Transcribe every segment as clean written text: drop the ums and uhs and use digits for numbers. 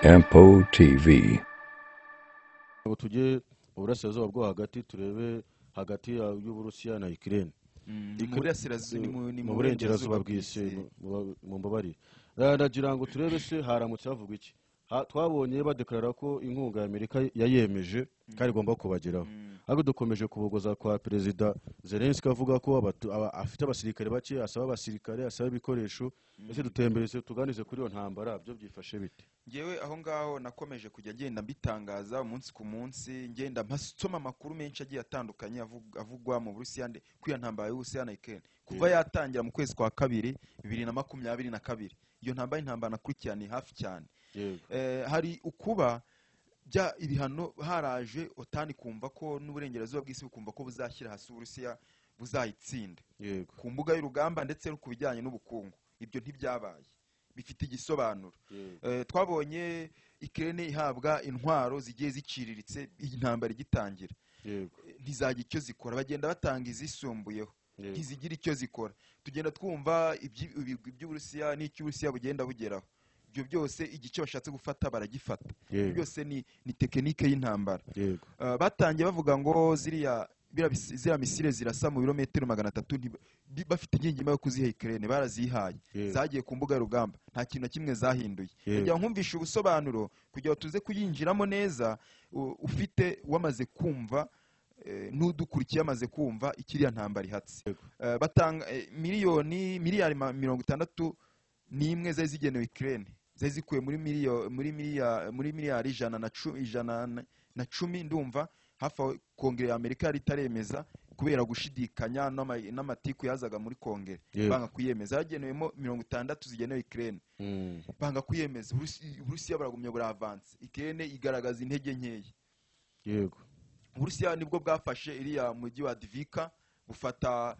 Ampo TV. Ngo tujye uburasirazuba bwo hagati turebe hagati y'Uburusiya na Ukraine. Mu burengerazuba bw'isi mu mbabari. Ndagira ngo turebe se haramutse havugwa iki. Twabonye badeklarara ko inkunga ya Amerika yayemeje kandi igomba kubageraho. Ariko dukomeje kubogoza kwa Perezida Zelensky avuga ko afite abasirikare bake, asaba abasirikare, asaba ibikoresho. Ese dutembereze tuganize kuri iyo ntambara byo byifashe bite? Ngewe aho ngaho nakomeje kujya genda mbitangaza umunsi ku munsi, ngenda mpasoma amakuru menshi agiye atandukanye avugwa mu Burusiya kuri iyo ntambara y'Uburusiya na Ukraine kuva yatangira mu kwezi kwa kabiri 2022. Iyo ntambara nakurikiraniye hafi cyane. Hari ukuba bya ibihano haraje otani kumva ko n'uburengerazuba bw'isi bukumva ko buzashyira hasi Uburusiya buzayitsinda ku mbuga y'urugamba ndetse no kubijyanye n'ubukungu. Ibyo ntibyabaye, bifite igisobanuro. Twabonye Ukraine ihabwa intwaro zigiye ziciriritse intambara igitangira, ntizajya icyo zikora, bagenda batanga izisumbuyeho, ntizigira icyo zikora. Tugenda twumva iby'Uburusiya n'icy'Uburusiya bugenda bugeraho. Ibyo byose igice bashatse gufata baragifata. Byose ni tekinike y'intambara. Batangiye bavuga ngo ziriya misile zirasa mu birometero 300 bafite ingingima yo kuziha Ukraine, barazihaye, zagiye ku mbuga y'urugamba, nta kintu na kimwe zahinduye. Kugira nkumvisha ubusobanuro kugira tuze kuyinjiramo neza, ufite wamaze kumva n'udukurikiye amaze kumva ikiriya ntambara ihatse. Batanga miliyari 61 zari zigenewe Ukraine, zari zikuye muri miliyari 110 ndumva. Hafi Kongere ya Amerika yari itaremeza kubera gushidikanya n'amatiku yazaga muri Kongere, banga kuyemeza. Hagenewemo 60 zigenewe Ukraine, banga kuyemeza. Uburusiya baragumye buravanse, Ukraine igaragaza intege nkeya. Uburusiya nibwo bwafashe iriya mujyi wa Divika, bufata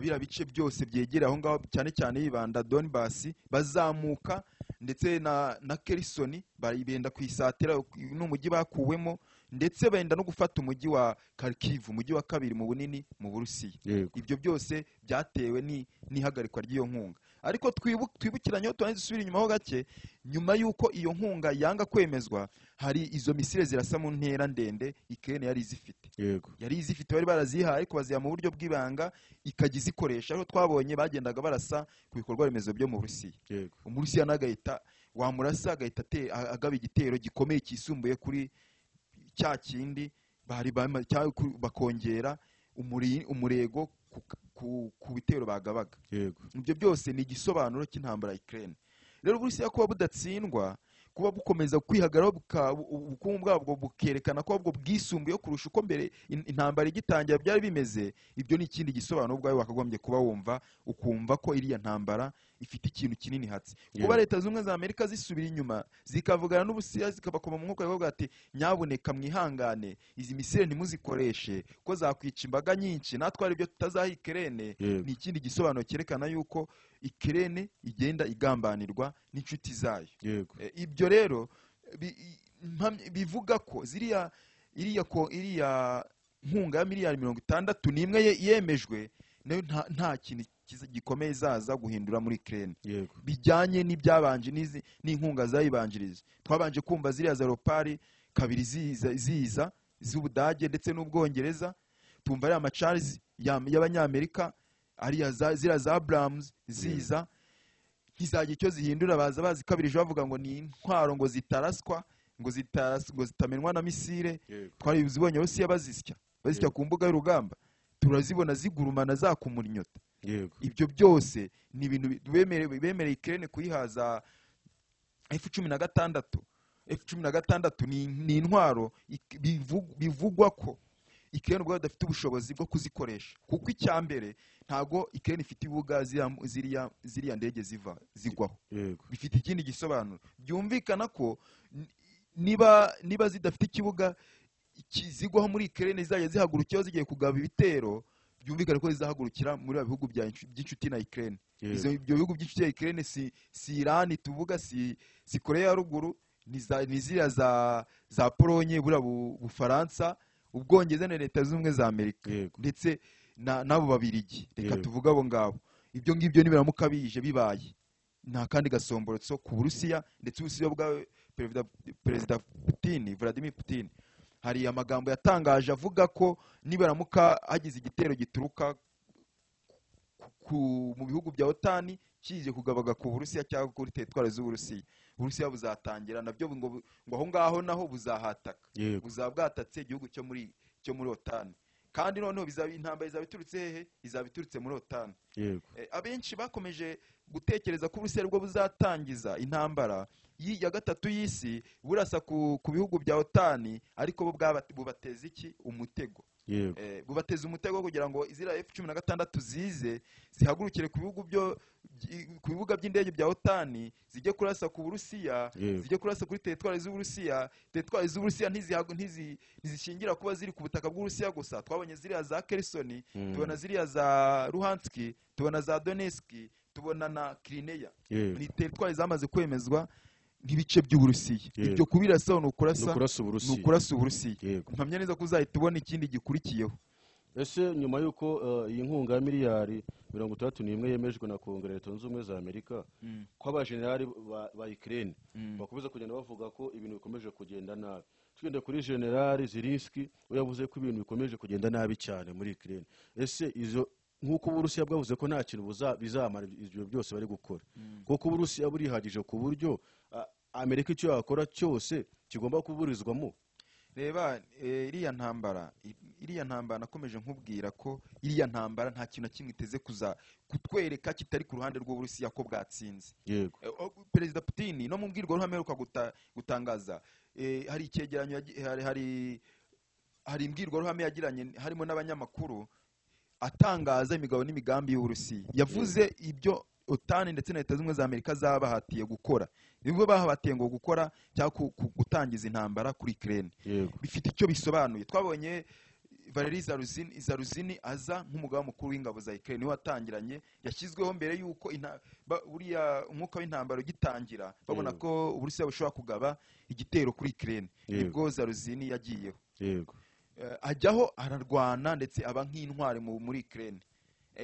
bira bice byose byegera aho ngaho, cyane cyane yibanda Donbass, bazamuka ndetse na Kherson baribenda kwisatira n'umujyi bakuwemo, ndetse benda no gufata umujyi wa Kharkiv, umujyi wa kabiri mu bunini mu Burusiya. Ibyo byose byatewe n'ihagarikwa ry'iyo nkunga. Ariko twibukiranye tuanze dusubira inyuma ho gake, nyuma yuko iyo nkunga yanga kwemezwa, hari izo misile zirasa mu ntera ndende Ukraine yari izifite, bari barazihaye ariko baziha mu buryo bw'ibanga ikagizikoresha. Aho twabonye bagendaga barasa ku bikorwa remezo byo mu Burusiya. Umurusiya nagahita wamurasa agahita agaba igitero gikomeye kisumbuye kuri cya kindi bari bakongera umurego ku bitero bagabaga. Ibyo byose ni igisobanuro cy'intambara ya Ukraine. Rero Uburusiya kuba budatsindwa, kuba bukomeza kwihagaraho ubukungu bwabwo bukerekana ko ubwo bwisumbuye kurusha uko mbere intambara igitangira byari bimeze, ibyo ni ikindi gisobanuro bwawe wakagombye kuba wumva, ukumva ko iriya ntambara ifite ikintu kinini hatse. Kuba Leta z'Ubumwe za Amerika zisubira inyuma zikavugana n'Uburusiya zikabakoma mu mwuka bavuga ati nyabuneka mwihangane, izi misile ntimuzikoreshe ko zakwica imbaga nyinshi, natwe ari byo tutazaha Ukraine, ni ikindi gisobanuro cyerekana yuko Ukraine igenda igambanirwa n'inshuti zayo. Ibyo rero bivuga ko iriya nkunga ya miliyari 61 yemejwe, nayo nta kintu gikomeye izaza guhindura muri Ukraine. Bijyanye n'ibyabanje n'inkunga zayibanjiriza. Twabanje kumva ziriya za Leopard 2 z'Ubudage ndetse n'Ubwongereza, tumva ari amacharles y'Abanyamerika, ariya ziriya za Abrams ziza, ntizajya icyo zihindura. Baza bazikabirije bavuga ngo ni intwaro ngo zitaraswa, ngo zitamenwa na misile. Twari zibonye Rusiya bazisya ku mbuga y'urugamba, turazibona zigurumana zakumura inyota. Ibyo byose ni ibintu bemereye Ukraine kuyihaza F-16 ni intwaro bivugwa ko Ukraine ubwo badafite ubushobozi bwo kuzikoresha, kuko icyambere ntago Ukraine ifite ibibuga ziriya ndege zigwaho. Bifite ikindi gisobanuro. Byumvikana ko niba zidafite ikibuga zigwaho muri Ukraine, zizajya zihagurukiyeho zigiye kugaba ibitero, byumvikana ko zizahagurukira muri bihugu by'inshuti na Ukraine. Ibyo bihugu by'inshuti ya Ukraine si Iran tuvuga, si Korea ya ruguru, ni ziriya za Polonye, Bufaransa, Ubwongereza na Leta z'Ubumwe za Amerika, ndetse n'abo Babirigi. Reka tuvuga abo ngabo. Ibyo ngibyo nibiramuka bije bibaye, nta kandi gasomborotso ku Burusiya, ndetse Uburusiya perezida Vladimir Putin hari amagambo yatangaje avuga ko nibaramuka hagize igitero gituruka mu bihugu bya OTAN kije kugabaga ku Burusiya cyangwa kuri teritwari z'Uburusiya, Uburusiya buzatangira nabyo ngo aho ngaho naho buzahataka, buzaba bwatatse igihugu cyo muri OTAN, kandi noneho intambara izaba iturutse hehe? Izaba iturutse muri OTAN. Abenshi bakomeje gutekereza ko Uburusiya bwo buzatangiza intambara ya gatatu y'isi burasa ku bihugu bya OTAN, ariko bo bubateza iki? Umutego. Bubateza umutego kugira ngo izira F-16 zize zihagurukire ku bibuga by'indege bya OTAN, zijye kurasa ku Burusiya, zijye kurasa kuri teritwari z'Uburusiya. Teritwari z'Uburusiya ntizishingira kuba ziri ku butaka bw'Uburusiya gusa. Twabonye ziriya za Kherson, tubona ziriya za Luhansk, tubona za Donetsk, tubona na Crimea. Ni teritwari zamaze kwemezwa nk'ibice by'Uburusiya. Ibyo kubirasa ni ukurasa Uburusiya. Mpamya neza ko uzahita ubona ikindi gikurikiyeho. Ese nyuma y'uko iyi nkunga ya miliyari 61 yemejwe na Kongere Leta Zunze Ubumwe za Amerika, ko abajenerali ba Ukraine bakomeza kugenda bavuga ko ibintu bikomeje kugenda nabi. Twende kuri General Zelensky yavuze ko ibintu bikomeje kugenda nabi cyane muri Ukraine. Ese izo nkuko Uburusiya bwavuze ko nta kintu bizamara ibyo byose bari gukora, kuko Uburusiya burihagije ku buryo Amerika icyo yakora cyose kigomba kuburizwamo. Reba iriya ntambara nakomeje nkubwira ko iriya ntambara nta kintu kimwe iteze kutwereka kitari ku ruhande rw'Uburusiya ko bwatsinze. Perezida Putin no mu mbwirwaruhame aheruka gutangaza, hari icyegeranyo, hari imbwirwaruhame yagiranye harimo n'abanyamakuru atangaza imigabo n'imigambi y'Uburusiya. Yavuze ibyo OTAN ndetse na Leta Zunze Ubumwe za Amerika zabahatiye gukora, nibwo bahabatiye ngo gukora cyangwa gutangiza intambara kuri Ukraine. Bifite icyo bisobanuye. Twabonye Valery Zaluzny aza nk'umugaba mukuru w'ingabo za Ukraine, watangiranye, yashyizweho mbere y'uko buriya umwuka w'intambara ugitangira, babona ko Uburusiya bushobora kugaba igitero kuri Ukraine. Nibwo Zaluzny yagiyeho, ajyaho ararwana ndetse aba nk'intwari muri Ukraine.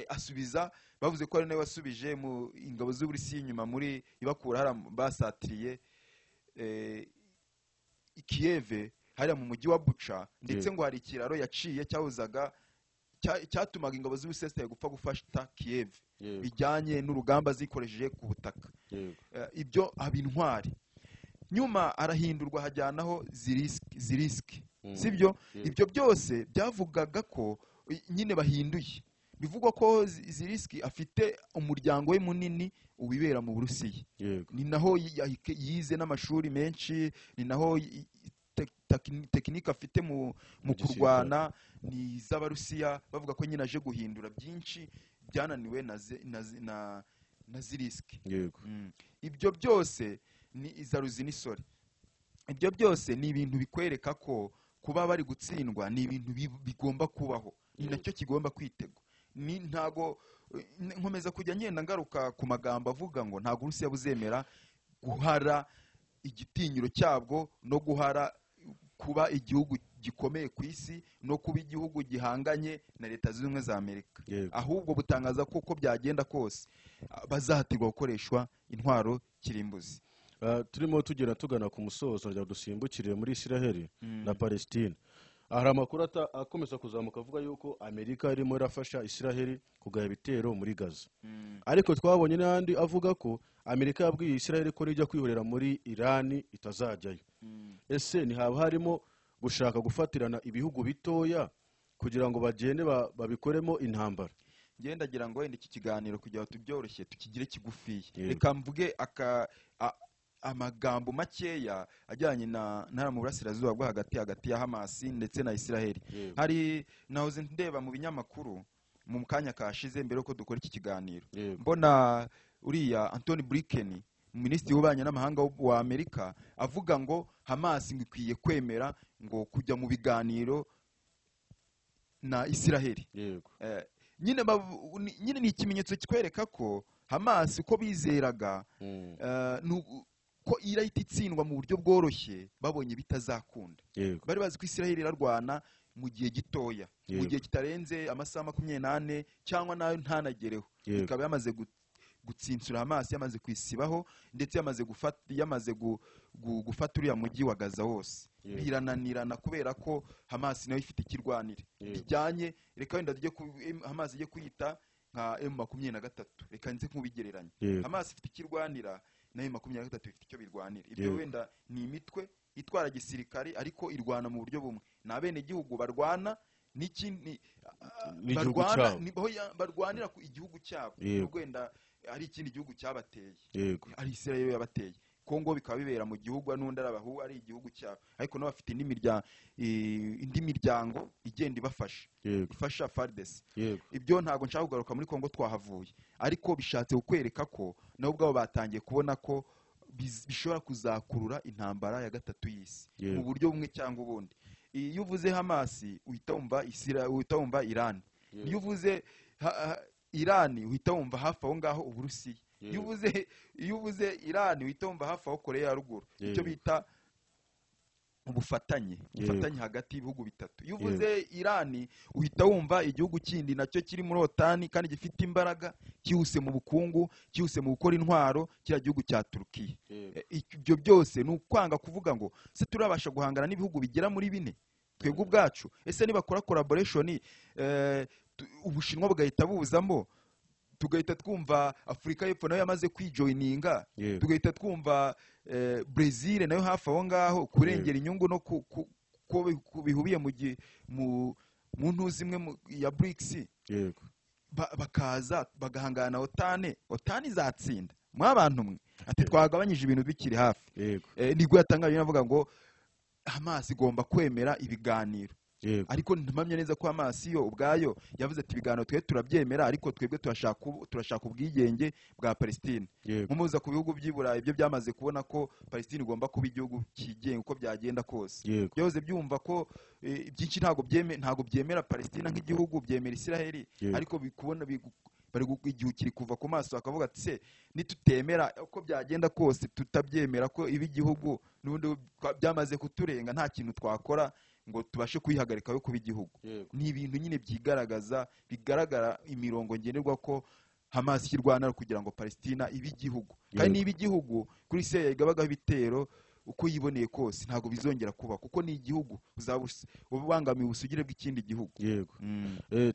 Asubiza, bavuze ko ari nawe wasubije mu ingabo z'Uburusiya inyuma muri ibakura basatiriye Kiev, hariya mu mujyi wa Bucha, ndetse ngo hari ikiraro yaciye cyatumaga ingabo z'Uburusiya gupfa gufata Kiev, bijyanye n'urugamba zikoresheje ku butaka. Ibyo abintwari nyuma arahindurwa, hajyanaho Zelensky, sibyo? Ibyo byose byavugaga ko nyine bahinduye. Bivugwa ko Zelensky afite umuryango we munini ubibera mu Burusiya. Ni naho yize n'amashuri menshi, ni naho tekinike afite mu kurwana ni iz'Abarusiya. Bavuga ko nyine aje guhindura byinshi byananiwe na Zelensky. Ibyo byose ni Zaluzny, ibyo byose ni ibintu bikwereka ko kuba bari gutsindwa ni ibintu bigomba kubaho, ni nacyo kigomba kwitegwa. Ntago nkomeza kujya ngenda ngaruka ku magambo avuga ngo ntago Uburusiya buzemera guhara igitinyiro cyabwo no guhara kuba igihugu gikomeye ku isi no kuba igihugu gihanganye na Leta Zunze Ubumwe za Amerika. Ahubwo butangaza ko uko byagenda kose bazahatirwa gukoreshwa intwaro kirimbuzi. Turimo tugana ku musozo rya dusimbukire muri Israel na Palestine. Hari amakuru akomeza kuzamuka avuga yuko Amerika irimo irafasha Israel kugaya ibitero muri Gaza. Ariko twabonye n'andi avuga ko Amerika yabwiye Israel ko rijya kwihorera muri Iran itazajyayo. Ese ni haba harimo gushaka gufatirana ibihugu bitoya kugira ngo bagende babikoremo intambara? Ndagira ngo wenda iki kiganiro kugira ngo tubyoroshye tukigire kigufiye, reka mvuge amagambo makeya ajyanye na mu burasirazuba bwo hagati ya Hamas ndetse na Israel. Hari nahoze ndeba mu binyamakuru mu kanya kashize mbere ko dukora iki kiganiro, mbona uriya Anthony Blinken, minisitiri w'ububanyi n'amahanga wa Amerika, avuga ngo Hamas ngikwiye kwemera ngo kujya mu biganiro na Israel. Nyine ni ikimenyetso kikwereka ko Hamas uko bizeraga ko irahita itsindwa mu buryo bworoshye, babonye bitazakunda. Bari bazi ko Israel irarwana mu gihe gitoya, mu gihe kitarenze amasaha 24 cyangwa nayo ntanagereho, ikaba yamaze gutsinsura Hamas, yamaze kwisibaho, ndetse yamaze gufata uriya mujyi wa Gaza wose. Birananirana kubera ko Hamas nayo ifite ikirwanira bijyanye, reka wenda Hamas ijye kuyita nka M23, reka nze nk'ubigereranya. Hamas ifite ikirwanira na M23 ifite icyo birwanira. Ibyo wenda ni imitwe itwara gisirikari ariko irwana mu buryo bumwe. Na bene gihugu barwana n'ikindi barwanira ku igihugu cyabo, wenda ari ikindi gihugu cyabateye, ari Israel yabateye. Kongo bikaba bibera mu gihugu n'undi arabahu ari igihugu cyabo, ariko no bafite indi miryango igenda ibafasha, ifasha FARDC. Ibyo ntago nshaka kugaruka muri Kongo twahavuye, ariko bishatse kukwereka ko nabo ubwabo batangiye kubona ko bishobora kuzakurura intambara ya gatatu y'isi mu buryo bumwe cyangwa ubundi. Iyo uvuze Hamas uhita wumva Iran, iyo uvuze Iran uhita wumva hafi aho ngaho Uburusiya, iyo uvuze Iran uhita wumva hafi aho Korea ya ruguru, icyo bita ubufatanye hagati y'ibihugu bitatu. Iyo uvuze Iran uhita wumva igihugu kindi nacyo kiri muri OTAN kandi gifite imbaraga, cyihuse mu bukungu, cyihuse mu gukora intwaro, kiriya gihugu cya Turkiya. Ibyo byose ni ukwanga kuvuga ngo se turabasha guhangana n'ibihugu bigera muri 4 twebwe ubwacu. Ese nibakora collaboration Ubushinwa bugahita buzamo, tugahita twumva Afurika y'Epfo nayo yamaze kwijoininga, tugahita twumva Brazil nayo hafi aho ngaho kurengera inyungu no ko bihubiye mu ntuzi imwe ya BRICS, bakaza bagahangana na OTAN izatsinda mwabantu mwe ati twagabanyije ibintu bikiri hafi. Nibwo yatangaje navuga ngo Hamas igomba kwemera ibiganiro. Ariko ntumamye neza ko Hamas yo ubwayo yavuze ati ibiganiro twe turabyemera, ariko twebwe turashaka ubwigenge bwa Palestine. Nkumuza ku bihugu by'Iburayi ibyo byamaze kubona ko Palestine igomba kuba igihugu kigenga uko byagenda kose. Byoze byumva ko byinshi ntago byemera Palestine nk'igihugu, byemera Israel, ariko bikubona bari igihugu kiri kuva ku maso akavuga ati se nitutemera uko byagenda kose, tutabyemera ko ibi igihugu n'undi byamaze kuturenga, nta kintu twakora ngo tubashe kuyihagarika yo kuba igihugu. Ni ibintu nyine bigaragara imirongo ngenerwa ko Hamas kirwana kugira ngo Palestina ibe igihugu, kandi niba igihugu kuri se yagabagaho ibitero uko yiboneye kose ntago bizongera kuba, kuko ni igihugu ubangamiye ubusugire bw'ikindi gihugu.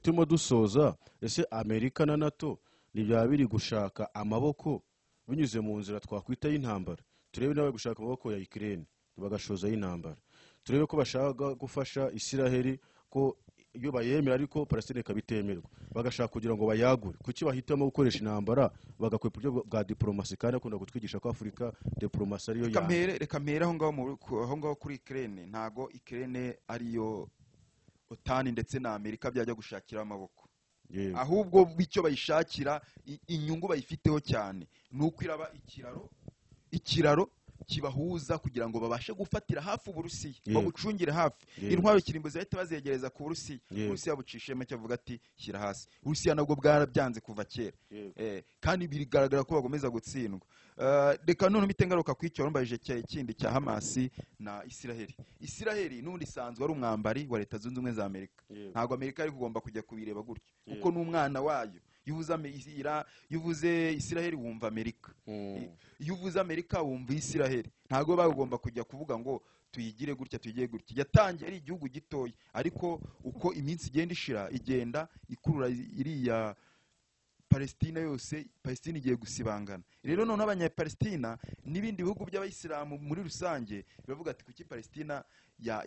Turimo dusoza, ese Amerika na NATO nibya biri gushaka amaboko binyuze mu nzira twakwita y'intambara? Turebe nawe gushaka amaboko ya Ukraine bagashoza y'intambara, turebe ko bashaka gufasha Israel ko iyo bayemera ariko Palestine kabitemerwa, bagashaka kugira ngo bayagure. Kuki bahitamo gukoresha intambara bagakwepa uburyo bwa diplomasi, kandi akunda gutwigisha ko Afrika diplomasi ariyo reka mpera aho ngaho kuri Ukraine. Ntago Ukraine ariyo OTAN ndetse na Amerika byajya gushakira amaboko, ahubwo bicyo bayishakira inyungu bayifiteho cyane nuko iraba ikiraro kibahuza kugira ngo babashe gufatira hafi Uburusiya, babucungire hafi. Intwaro kirimbo zahita bazegereza ku Burusiya, Uburusiya bucisheme cyavuga ati shyira hasi. Uburusiya nabwo bwarabyanze kuva kera, kandi birigaragara ko bagomeza gutsindwa. Reka none mitengaruka kwicyo rumbaje kindi cya Hamas na Israel n'undi sanzwe ari umwambari wa Leta Zunze Ubumwe za Amerika. Ntago Amerika ari kugomba kujya kubireba gutyo, kuko n'umwana wayo. Yuvuze Israel wumva Amerika, yuvuze Amerika wumva Israel. Ntago bagomba kujya kuvuga ngo tuyigire gutya tuyigire gutya. Yatangiye ari igihugu gitoya, ariko uko iminsi igenda ishira igenda ikurura iriya Palestina yose. Palestina igiye gusibangana. Rero none abanyapalestina n'ibindi bihugu by'abayisilamu muri rusange biravuga ati kuki Palestina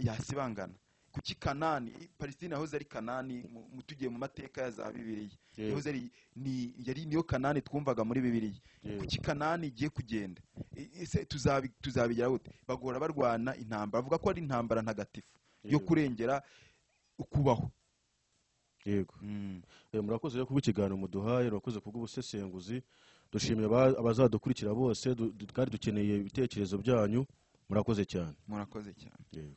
yasibangana, kuki Kanani, Palestina yahoze ari Kanani mutugiye mu mateka ya za Bibiliya, yahoze ari niyo Kanani twumvaga muri Bibiliya. Kuki Kanani igiye kugenda? Ese tuzabigira gute? Bagora barwana intambara, bavuga ko ari intambara ntagatifu yo kurengera ukubaho. Murakoze kuba ikiganiro muduhaye, murakoze kubw'ubusesenguzi. Dushimiye abazadukurikira bose, kandi dukeneye ibitekerezo byanyu. Murakoze cyane. Murakoze cyane.